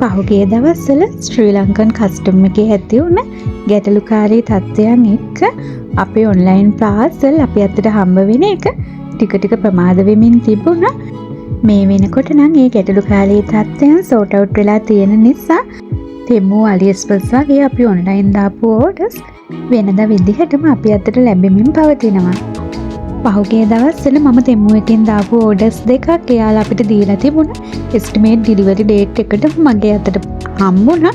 පහුගිය දවස්වල ශ්‍රී Lankan custom එකේ ඇති වුණ ගැටලුකාරී තත්ත්වයන් එක්ක අපේ ඔන්ලයින් පාර්සල් අපි අතට හම්බ වෙන එක ටික ටික ප්‍රමාද වෙමින් තිබුණා. මේ වෙනකොට නම් ඒ ගැටලුකාරී තත්ත්වයන් සෝට් අවුට් වෙලා තියෙන නිසා තෙමු AliExpress වගේ අපි ඔන්ලයින් දාපු ඕඩර්ස් වෙනදා විදිහටම අපි අතට ලැබෙමින් පවතිනවා. පහුගිය දවස්වල මම තෙමු එකෙන් දාපු ඕඩර්ස් දෙකක් එයාලා අපිට දීලා තිබුණා. එස්ටිමේට් ඩිලිවරි ඩේට් එකට මගේ අතට හම්බුණා.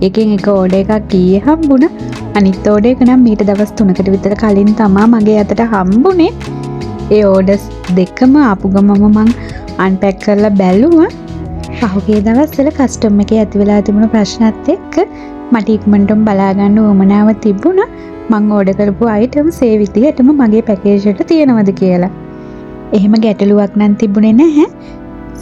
එකෙන් එක ඕඩර් එකක් ඊයේ හම්බුණා. අනිත් ඕඩර් එක නම් මීට දවස් 3කට විතර කලින් තමයි මගේ අතට හම්බුනේ. ඒ ඕඩර්ස් දෙකම ආපු ගමම මං අන්පැක් කරලා බැලුවා. පහුගිය දවස්වල කස්ටම් එකේ ඇති වෙලා තිබුණු ප්‍රශ්නත් එක්ක මට ඉක්මනටම බලා ගන්න උවමනාව තිබුණා. මං ඕඩර් කරපු අයිටම්ස් ඒ විදිහටම මගේ පැකේජ් එකට තියෙනවද කියලා. එහෙම ගැටලුවක් නම් තිබුණේ නැහැ.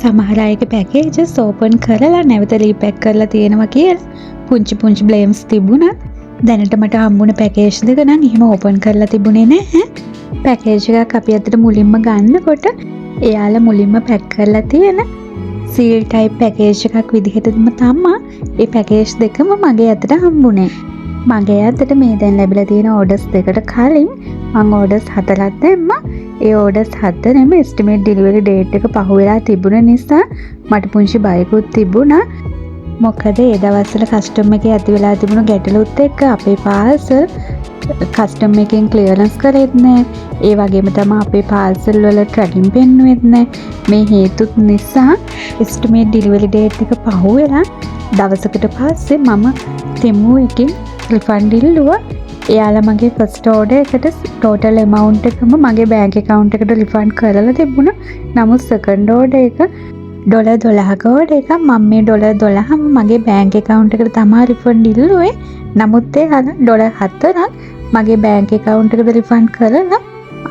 සමහර අයගේ පැකේජස් ඕපන් කරලා නැවත රීපැක් කරලා තියෙනවා කියලා පුංචි පුංචි බ්ලේම්ස් තිබුණා. දැනට මට හම්බුණ පැකේජ් දෙක නම් එහෙම ඕපන් කරලා තිබුණේ නැහැ. පැකේජ් එකක් අපි අතට මුලින්ම ගන්නකොට එයාලා මුලින්ම පැක් කරලා තියෙන සීල් ටයිප් පැකේජ් එකක් විදිහටම තමයි ඒ පැකේජ් දෙකම මගේ අතට හම්බුනේ. මගේ අතට මේ දැන් ලැබිලා තියෙන ඕඩර්ස් දෙකට කලින් මම ඕඩර්ස් 4ක් දැම්මා. ඒ ඕඩර්ස් 4ෙම එස්ටිමේට් ඩිලිවරි ඩේට් එක පහුවෙලා තිබුණ නිසා මට පුංචි බයකුත් තිබුණා. මොකද ඒ දවස්වල කස්ටම් එකේ ඇති වෙලා තිබුණු ගැටලුත් එක්ක අපේ පාර්සල් කස්ටම් එකෙන් ක්ලියරන්ස් කරෙත් නැහැ. ඒ වගේම තමයි අපේ පාර්සල් වල ට්‍රැකින් පෙන්නුවෙත් නැහැ. මේ හේතුත් නිසා එස්ටිමේට් ඩිලිවරි ඩේට් එක පහුවෙලා දවසකට පස්සේ මම තෙමු එකෙන් රිෆන්ඩ් ඉල්ලුවා. එයාලා මගේ ෆස්ට් ඕඩර් එකට ටෝටල් amount එකම මගේ බැංක් account එකට රිෆන්ඩ් කරලා තිබුණා. නමුත් සෙකන්ඩ් ඕඩර් එක $12ක ඕඩර් එකක් මම මේ $12ම මගේ බැංක් account එකට තමයි රිෆන්ඩ් ඉල්ලුවේ. නමුත් එයාලා $4ක් මගේ බැංක් account එකට රිෆන්ඩ් කරලා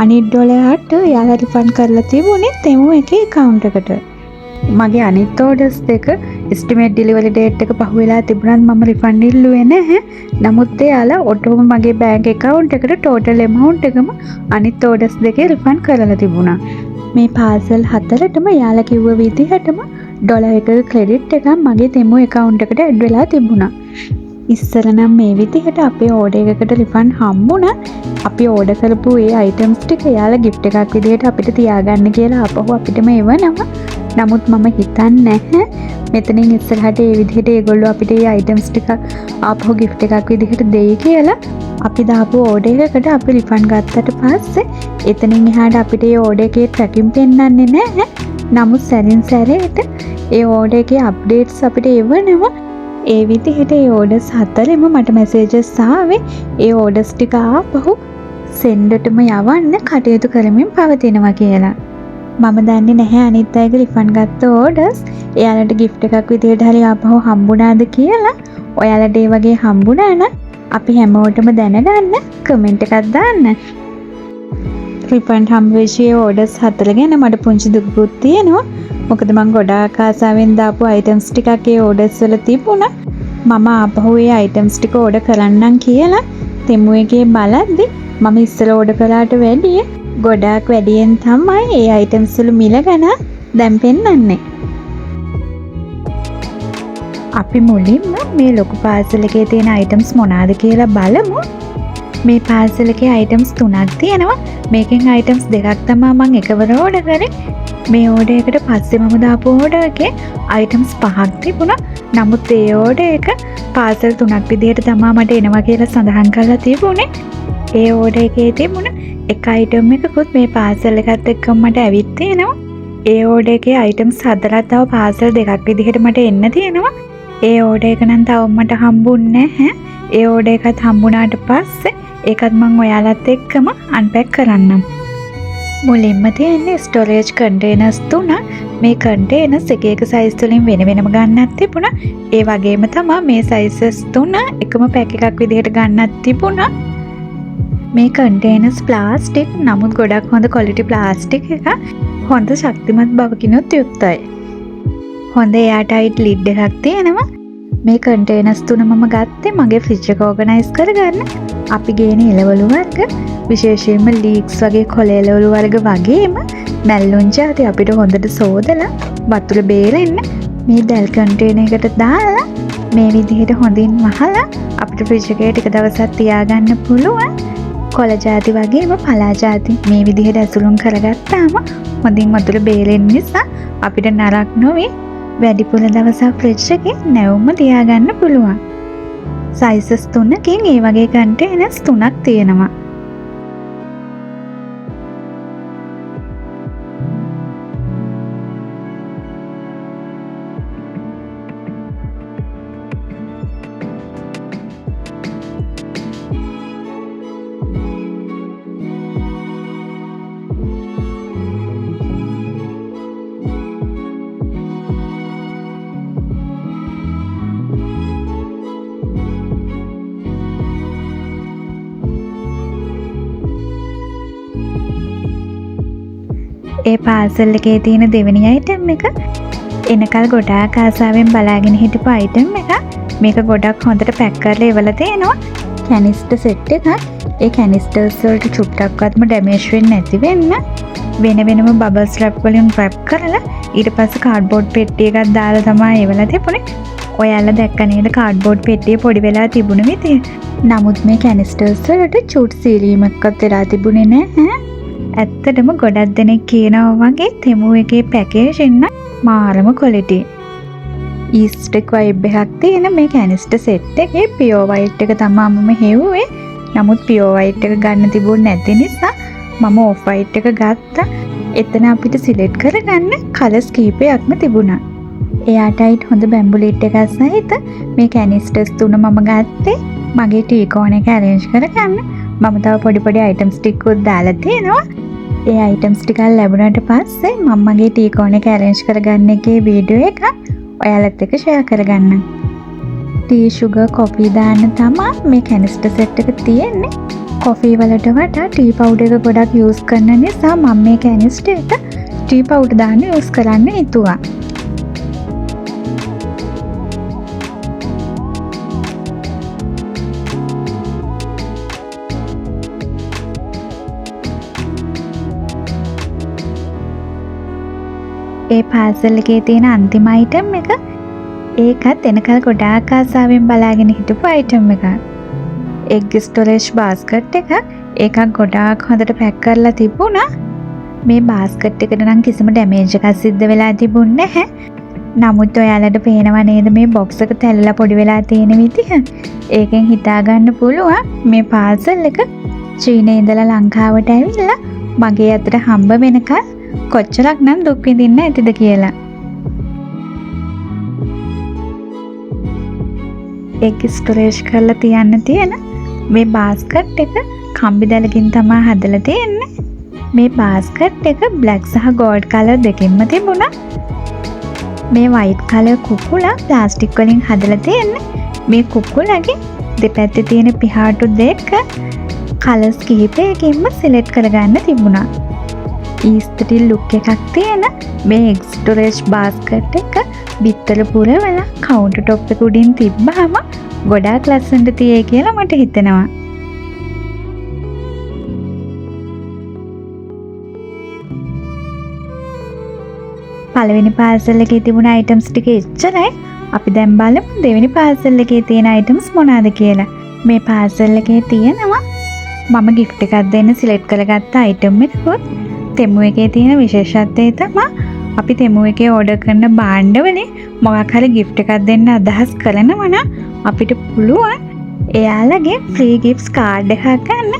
අනිත් $8 එයාලා රිෆන්ඩ් කරලා තිබුණේ තෙමු එකේ account එකට. මගේ අනිත් ඕඩර්ස් දෙක එස්ටිමේට් ඩිලිවරි ඩේට් එක පහුවෙලා තිබුණත් මම රිෆන්ඩ් ඉල්ලුවේ නැහැ. නමුත් එයාලා ඔටෝම මගේ බැංක් account එකට ටෝටල් amount එකම අනිත් ඕඩර්ස් දෙකේ රිෆන්ඩ් කරලා තිබුණා. මේ පාර්සල් 4ටම එයාලා කිව්ව විදිහටම $1ක ක්‍රෙඩිට් එකක් මගේ තෙමු account එකට ඇඩ් වෙලා තිබුණා. ඉස්සර නම් මේ විදිහට අපේ ඕඩර් එකකට රිෆන්ඩ් හම්බුණා. අපි ඕඩර් කරපු ඒ අයිටම්ස් ටික එයාලා gift එකක් විදිහට අපිට තියාගන්න කියලා අපහු අපිටම එවනවා. නමුත් මම හිතන්නේ නැහැ මෙතනින් ඉස්සරහට ඒ විදිහට ඒගොල්ලෝ අපිට මේ අයිටම්ස් ටික ආපහු gift එකක් විදිහට දෙයි කියලා. අපි දාපු ඕඩර් එකකට අපි රිෆන්ඩ් ගත්තට පස්සේ එතනින් එහාට අපිට මේ ඕඩර් එකේ ට්‍රැකින් පෙන්වන්නේ නැහැ. නමුත් සැරින් සැරේට ඒ ඕඩර් එකේ අප්ඩේට්ස් අපිට එවනවා. ඒ විදිහට ඒ ඕඩර්ස් 4ෙම මට මැසේජස් ආවේ ඒ ඕඩර්ස් ටික ආපහු සෙන්ඩර්ටම යවන්න කටයුතු කරමින් පවතිනවා කියලා. මම දන්නේ නැහැ අනිත් අයගේ රිෆන්ඩ් ගත්ත ඕඩර්ස් එයාලට gift එකක් විදිහට හරි ආපහු හම්බුණාද කියලා. ඔයාලට ඒ වගේ හම්බුණා නම් අපි හැමෝටම දැනගන්න කමෙන්ට් එකක් දාන්න. රිෆන්ඩ් හම්බ වෙච්ච ඕඩර්ස් 4 ගැන මට පුංචි දුකකුත් තියෙනවා. මොකද මම ගොඩාක් ආසාවෙන් දාපු අයිටම්ස් ටිකක් ඒ ඕඩර්ස් වල තිබුණා. මම ආපහු ඒ අයිටම්ස් ටික ඕඩර් කරන්නම් කියලා තෙමු එකේ බලද්දි මම ඉස්සෙල්ල ඕඩර් කළාට වැඩිය ගොඩාක් වැඩියෙන් තමයි ඒ අයිටම්ස් වල මිල ගැන දැන් පෙන්වන්නේ. අපි මුලින්ම මේ ලොකු පාර්සල් එකේ තියෙන අයිටම්ස් මොනවාද කියලා බලමු. මේ පාර්සල් එකේ අයිටම්ස් 3ක් තියෙනවා. මේකෙන් අයිටම්ස් 2ක් තමයි මම එකවර ඕඩර් කරේ. මේ ඕඩර් එකට පස්සේ මම දාපු ඕඩර් එකේ අයිටම්ස් 5ක් තිබුණා. නමුත් ඒ ඕඩර් එක පාර්සල් 3ක් විදිහට තමයි මට එනවා කියලා සඳහන් කරලා තිබුණේ. ඒ ඕඩර් එකේ තිබුණ එක අයිටම් එකකුත් මේ පාර්සල් එකත් එක්කම මට ඇවිත් තියෙනවා. ඒ ඕඩර් එකේ අයිටම්ස් 4ක් තව පාර්සල් 2ක් විදිහට මට එන්න තියෙනවා. ඒ ඕඩර් එක නම් තවම මට හම්බුන්නේ නැහැ. ඒ ඕඩර් එකත් හම්බුණාට පස්සේ ඒකත් මම ඔයාලත් එක්කම අන්පැක් කරන්නම්. මුලින්ම තියෙන්නේ ස්ටෝරේජ් කන්ටේනර්ස් 3. මේ කන්ටේනර්ස් එක එක සයිස් වලින් වෙන වෙනම ගන්නත් තිබුණා. ඒ වගේම තමයි මේ සයිසස් 3 එකම පැක් එකක් විදිහට ගන්නත් තිබුණා. මේ කන්ටේනර්ස් ප්ලාස්ටික් නමුත් ගොඩක් හොඳ ක්වොලිටි ප්ලාස්ටික් එක. හොඳ ශක්තිමත් බවකිනුත් යුක්තයි. හොඳ එයාටයිට් ලිඩ් එකක් තියෙනවා. මේ කන්ටේනර්ස් 3 මම ගත්තේ මගේ ෆ්‍රිජ් එක ඕගනයිස් කරගන්න. අපි ගේන එළවලු වර්ග විශේෂයෙන්ම ලීක්ස් වගේ කොළ එළවලු වර්ග වගේම මැල්ලුම් ಜಾති අපිට හොඳට සෝදලා වතුර බේරෙන්න මේ දැල් කන්ටේනර් එකට දාලා මේ විදිහට හොඳින් වහලා අපිට ෆ්‍රිජ් එකේ ටික දවසක් තියාගන්න පුළුවන්. කොළ ಜಾති වගේම පලා ಜಾති මේ විදිහට ඇසුරුම් කරගත්තාම හොඳින් වතුර බේරෙන නිසා අපිට නරක් නොවේ වැඩිපුර දවසක් ෆ්‍රිජ් එකේ නැවුම්ම තියාගන්න පුළුවන්. සයිසස් 3කින් ඒ වගේ කන්ටේනර්ස් 3ක් තියෙනවා. ඒ පාසල් එකේ තියෙන දෙවෙනි අයිටම් එක එනකල් ගොඩාක් ආසාවෙන් බලාගෙන හිටපු අයිටම් එක. මේක ගොඩක් හොඳට පැක් කරලා ඉවලා තියෙනවා. කැනිස්ටර් සෙට් එකක්. ඒ කැනිස්ටර්ස් වලට චුට්ටක්වත්ම ඩැමේජ් වෙන්නේ නැති වෙන්න වෙන වෙනම බබල්ස් රැප් වලින් රැප් කරලා ඊට පස්සේ කාඩ්බෝඩ් පෙට්ටිය එකක් දාලා තමයි ඉවලා තිබුණේ. ඔයාලා දැක්ක නේද කාඩ්බෝඩ් පෙට්ටිය පොඩි වෙලා තිබුණ විදිය. නමුත් මේ කැනිස්ටර්ස් වලට චූට් සීලීමක්වත් වෙලා තිබුණේ නැහැ. ඇත්තටම ගොඩක් දෙනෙක් කියනවා වගේ තෙමු එකේ පැකේජින් නම් මාරම ක්වොලිටි. ඊස්ටික් වයිබ් එකක් තියෙන මේ කැනිස්ටර් සෙට් එකේ පියෝ වයිට් එක තමයි මම හෙව්වේ. නමුත් පියෝ වයිට් එක ගන්න තිබුණ නැති නිසා මම ඔෆ් වයිට් එක ගත්තා. එතන අපිට සිලෙක්ට් කරගන්න කලර්ස් කීපයක්ම තිබුණා. එයාටයිට් හොඳ බැම්බුලිට් එකක් සහිත මේ කැනිස්ටර්ස් 3 මම ගත්තේ මගේ ටී කෝන් එක ඇරේන්ජ් කරගන්න. මම තව පොඩි අයිටම්ස් ටිකකුත් දාලා තියෙනවා. ඒ අයිටම්ස් ටික ලැබුණාට පස්සේ මම මගේ ටී කෝන් එක ඇරේන්ජ් කරගන්න එකේ වීඩියෝ එක ඔයාලත් එක්ක ෂෙයා කරගන්නම්. ටී සුගර් කොෆි දාන්න තමයි මේ කැනිස්ටර් සෙට් එක තියෙන්නේ. කොෆි වලට වඩා ටී පවුඩර් එක ගොඩක් යූස් කරන නිසා මම මේ කැනිස්ටර් එක ටී පවුඩර් දාන්න යූස් කරන්න හිතුවා. ඒ පාසල් එකේ තියෙන අන්තිම අයිටම් එක ඒකත් එනකල් ගොඩාක් ආසාවෙන් බලාගෙන හිටපු අයිටම් එකක්. එග් ස්ටෝරේජ් බාස්කට් එකක්. ඒකක් ගොඩාක් හොඳට පැක් කරලා තිබුණා. මේ බාස්කට් එකට නම් කිසිම ඩැමේජ් එකක් සිද්ධ වෙලා තිබුණේ නැහැ. නමුත් ඔයාලට පේනව නේද මේ බොක්ස් එක තැල්ලලා පොඩි වෙලා තියෙන විදිහ? ඒකෙන් හිතා ගන්න පුළුවන් මේ පාසල් එක චීනයේ ඉඳලා ලංකාවට ඇවිල්ලා මගේ අතට හම්බ වෙනකල් කොච්චරක් නම් දුක් විඳින්න ඇතිද කියලා. එග් ස්ටෝරේජ් කරලා තියන්න තියෙන මේ බාස්කට් එක කම්බි දැලකින් තමයි හදලා තියෙන්නේ. මේ බාස්කට් එක බ්ලැක් සහ ගෝල්ඩ් කලර් දෙකෙන්ම තිබුණා. මේ වයිට් කලර් කුකුලා ප්ලාස්ටික් වලින් හදලා තියෙන්නේ. මේ කුකුලගේ දෙපැත්තේ තියෙන පිහාටු දෙක කලර්ස් කිහිපයකින්ම සිලෙක්ට් කරගන්න තිබුණා. ඊස්ටරි ලුක් එකක් තියෙන මේ එග් ස්ටෝරේජ් බාස්කට් එක බිත්තර පුරවලා කවුන්ටර් টොප් එක උඩින් තිබ්බහම ගොඩාක් ලස්සනට තියෙයි කියලා මට හිතෙනවා. පළවෙනි පාසල් එකේ තිබුණ අයිටම්ස් ටික එච්චරයි. අපි දැන් බලමු දෙවෙනි පාසල් එකේ තියෙන අයිටම්ස් මොනවාද කියලා. මේ පාසල් එකේ තියෙනවා මම gift එකක් දෙන්න සිලෙක්ට් කරගත්ත අයිටම් එකකුත්. තෙමු එකේ තියෙන විශේෂත්වය තමයි අපි තෙමු එකේ ඕඩර් කරන භාණ්ඩවලින් මොකක් හරි gift එකක් දෙන්න අදහස් කරනවා නම් අපිට පුළුවන් එයාලගේ free gifts card එකක් ගන්න.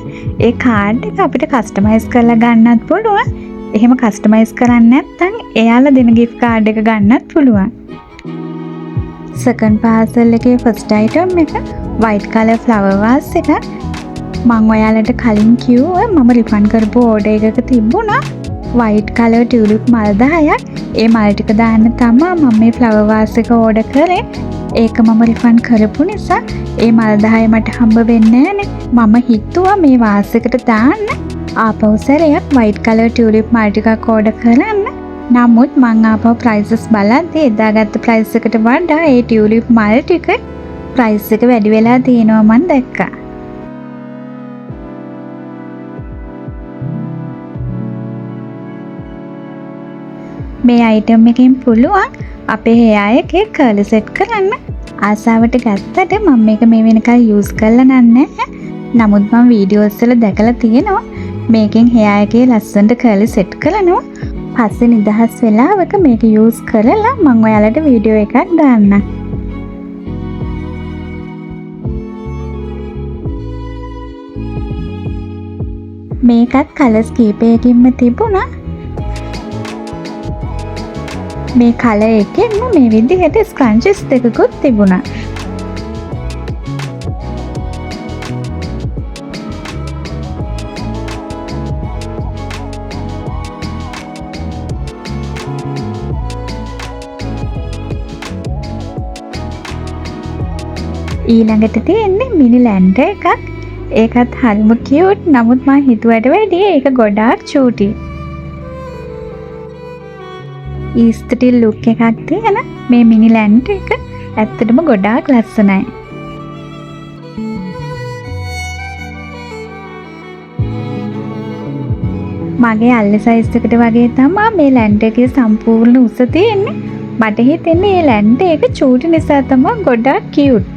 ඒ card එක අපිට customize කරලා ගන්නත් පුළුවන්. එහෙම customize කරන්නේ නැත්නම් එයාලා දෙන gift card එක ගන්නත් පුළුවන්. second parcel එකේ first item එක white color flower vase එක. මම ඔයාලට කලින් කිව්වා මම රිෆන්ඩ් කරපු ඕඩර් එකක තිබුණා white color tulip මල් 10ක්. ඒ මල් ටික දාන්න තමයි මම මේ flower vase එක ඕඩර් කරේ. ඒක මම රිෆන්ඩ් කරපු නිසා ඒ මල් 10 මට හම්බ වෙන්නේ නැහනේ. මම හිතුවා මේ vase එකට දාන්න ආපහු සැරයක් white color tulip මල් ටිකක් ඕඩර් කරන්න. නමුත් මං ආපහු prices බලද්දී එදා ගත්ත price එකට වඩා ඒ tulip මල් ටික price එක වැඩි වෙලා තියෙනවා මං දැක්කා. මේ item එකෙන් පුළුවන් අපේ hair එකේ curly set කරන්න. ආසාවට ගත්තට මම මේක මේ වෙනකල් use කරලා නැහැ. නමුත් මම වීඩියෝස් වල දැකලා තියෙනවා මේකෙන් hair එකේ ලස්සනට curly set කරනවා. පස්සේ නිදහස් වෙලාවක මේක use කරලා මම ඔයාලට වීඩියෝ එකක් දාන්නම්. මේකත් කලර්ස් කීපයකින්ම තිබුණා. මේ කලර් එකෙන්ම මේ විදිහට ස්ක්‍රන්චස් දෙකකුත් තිබුණා. ඊළඟට තියෙන්නේ මිනි ලැන්ඩර් එකක්. ඒකත් හරිම කියුට්. නමුත් මම හිතුවට වැඩිය ඒක ගොඩාක් චූටි. ඊස්තටිල් ලුක් එකක් තියෙන මේ මිනි ලැන්ඩර් එක ඇත්තටම ගොඩාක් ලස්සනයි. මගේ අල්ල සයිස් එකට වගේ තමයි මේ ලැන්ඩර් එකේ සම්පූර්ණ උස තියෙන්නේ. මට හිතෙන්නේ මේ ලැන්ඩර් එක චූටි නිසා තමයි ගොඩාක් කියුට්.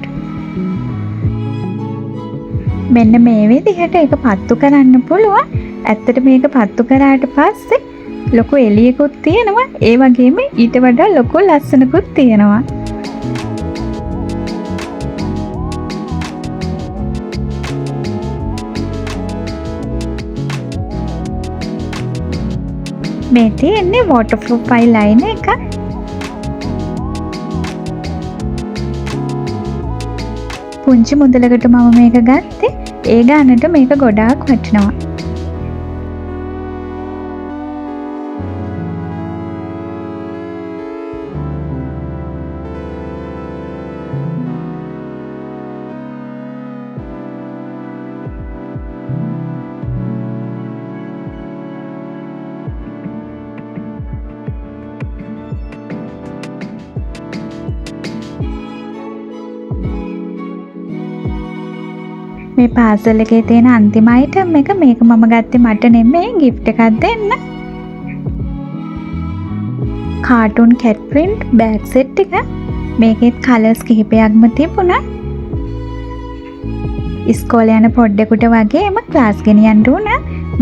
මෙන්න මේ විදිහට ඒක පත්තු කරන්න පුළුවන්. ඇත්තට මේක පත්තු කරාට පස්සේ ලොකු එළියකුත් තියෙනවා. ඒ වගේම ඊට වඩා ලොකු ලස්සනකුත් තියෙනවා. මේ තියෙන්නේ waterproof eyeliner එක. පුංචි මුදලකට මම මේක ගත්තේ. ඒ ගානට මේක ගොඩාක් වටිනවා. මේ පාසල් එකේ තියෙන අන්තිම අයිටම් එක මේක මම ගත්තේ මට නෙමෙයි gift එකක් දෙන්න. කාටුන් කැට් print bag set එක. මේකෙත් කලර්ස් කිහිපයක්ම තිබුණා. ඉස්කෝලේ යන පොඩ්ඩෙකුට වගේම ක්ලාස් ගෙනියන්න උන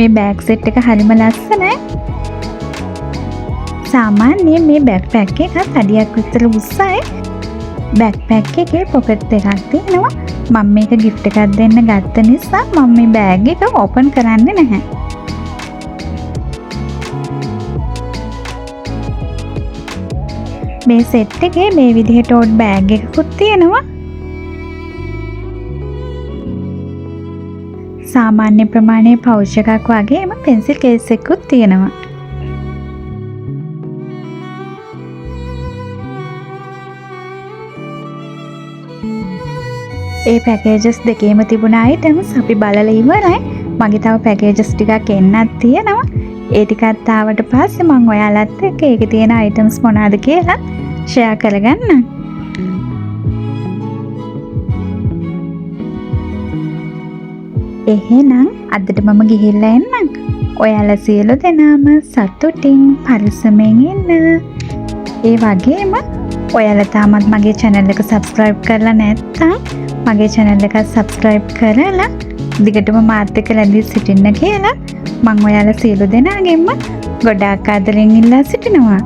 මේ bag set එක හරිම ලස්සනයි. සාමාන්‍යයෙන් මේ backpack එක අඩියක් විතර උස්සයි. backpack එකේ pocket එකක් තියෙනවා. මම මේක gift එකක් දෙන්න ගත්ත නිසා මම මේ බෑග් එක ඕපන් කරන්නේ නැහැ. මේ සෙට් එකේ මේ විදිහට ටෝට් බෑග් එකකුත් තියෙනවා. සාමාන්‍ය ප්‍රමාණයේ පවුච් එකක් වගේම පෙන්සිල් කේස් එකකුත් තියෙනවා. ඒ පැකේජස් දෙකේම තිබුණ අයිටම්ස් අපි බලලා ඉවරයි. මගේ තව පැකේජස් ටිකක් එන්නත් තියෙනවා. ඒ ටිකත් ආවට පස්සේ මම ඔයාලත් එක්ක ඒකේ තියෙන අයිටම්ස් මොනවාද කියලා ෂෙයා කරගන්නම්. එහෙනම් අදට මම ගිහිල්ලා එන්නම්. ඔයාලා සියලු දෙනාම සතුටින් පරිස්සමෙන් ඉන්න. ඒ වගේම ඔයාලා තාමත් මගේ channel එක subscribe කරලා නැත්නම් මගේ channel එක subscribe කරලා දිගටම මාත් එක්ක රැඳී සිටින්න කියලා මම ඔයාලා සියලු දෙනාගෙන්ම ගොඩාක් ආදරෙන් ඉල්ලා සිටිනවා.